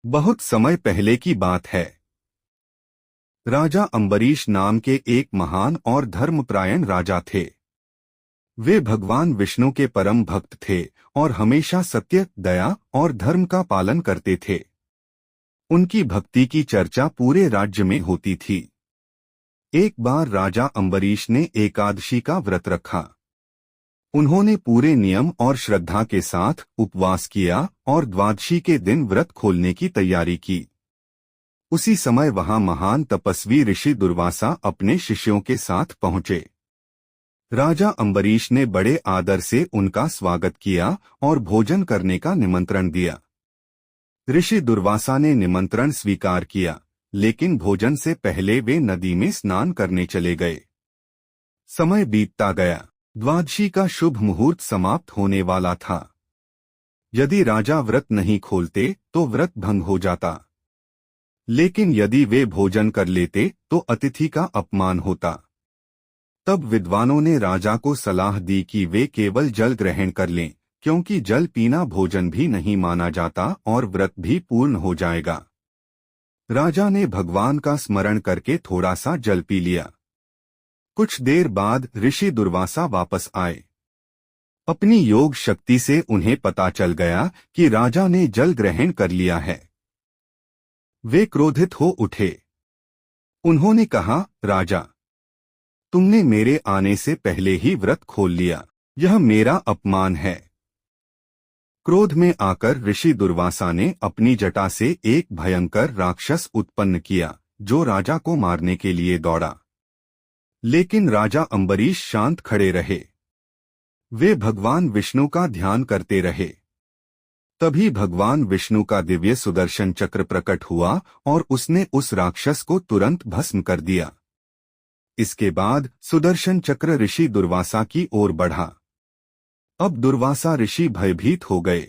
बहुत समय पहले की बात है। राजा अम्बरीश नाम के एक महान और धर्मपरायण राजा थे। वे भगवान विष्णु के परम भक्त थे और हमेशा सत्य, दया और धर्म का पालन करते थे। उनकी भक्ति की चर्चा पूरे राज्य में होती थी। एक बार राजा अम्बरीश ने एकादशी का व्रत रखा। उन्होंने पूरे नियम और श्रद्धा के साथ उपवास किया और द्वादशी के दिन व्रत खोलने की तैयारी की। उसी समय वहां महान तपस्वी ऋषि दुर्वासा अपने शिष्यों के साथ पहुंचे। राजा अम्बरीश ने बड़े आदर से उनका स्वागत किया और भोजन करने का निमंत्रण दिया। ऋषि दुर्वासा ने निमंत्रण स्वीकार किया, लेकिन भोजन से पहले वे नदी में स्नान करने चले गए। समय बीतता गया। द्वादशी का शुभ मुहूर्त समाप्त होने वाला था। यदि राजा व्रत नहीं खोलते तो व्रत भंग हो जाता, लेकिन यदि वे भोजन कर लेते तो अतिथि का अपमान होता। तब विद्वानों ने राजा को सलाह दी कि वे केवल जल ग्रहण कर लें, क्योंकि जल पीना भोजन भी नहीं माना जाता और व्रत भी पूर्ण हो जाएगा। राजा ने भगवान का स्मरण करके थोड़ा सा जल पी लिया। कुछ देर बाद ऋषि दुर्वासा वापस आए। अपनी योग शक्ति से उन्हें पता चल गया कि राजा ने जल ग्रहण कर लिया है। वे क्रोधित हो उठे। उन्होंने कहा, राजा, तुमने मेरे आने से पहले ही व्रत खोल लिया। यह मेरा अपमान है। क्रोध में आकर ऋषि दुर्वासा ने अपनी जटा से एक भयंकर राक्षस उत्पन्न किया, जो राजा को मारने के लिए दौड़ा। लेकिन राजा अम्बरीश शांत खड़े रहे। वे भगवान विष्णु का ध्यान करते रहे। तभी भगवान विष्णु का दिव्य सुदर्शन चक्र प्रकट हुआ और उसने उस राक्षस को तुरंत भस्म कर दिया। इसके बाद सुदर्शन चक्र ऋषि दुर्वासा की ओर बढ़ा। अब दुर्वासा ऋषि भयभीत हो गए।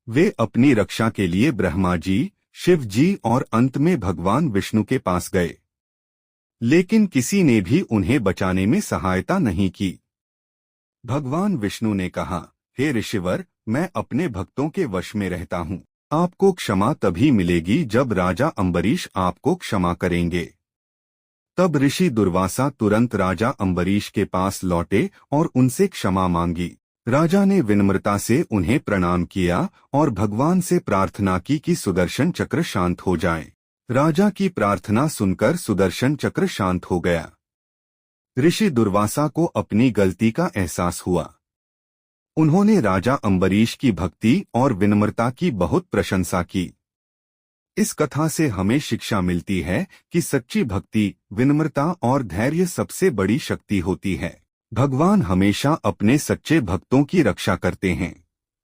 वे अपनी रक्षा के लिए ब्रह्मा जी, शिव जी और अंत में भगवान विष्णु के पास गए, लेकिन किसी ने भी उन्हें बचाने में सहायता नहीं की। भगवान विष्णु ने कहा, हे ऋषिवर, मैं अपने भक्तों के वश में रहता हूँ। आपको क्षमा तभी मिलेगी जब राजा अम्बरीश आपको क्षमा करेंगे। तब ऋषि दुर्वासा तुरंत राजा अम्बरीश के पास लौटे और उनसे क्षमा मांगी। राजा ने विनम्रता से उन्हें प्रणाम किया और भगवान से प्रार्थना की कि सुदर्शन चक्र शांत हो जाए। राजा की प्रार्थना सुनकर सुदर्शन चक्र शांत हो गया। ऋषि दुर्वासा को अपनी गलती का एहसास हुआ। उन्होंने राजा अम्बरीश की भक्ति और विनम्रता की बहुत प्रशंसा की। इस कथा से हमें शिक्षा मिलती है कि सच्ची भक्ति, विनम्रता और धैर्य सबसे बड़ी शक्ति होती है। भगवान हमेशा अपने सच्चे भक्तों की रक्षा करते हैं।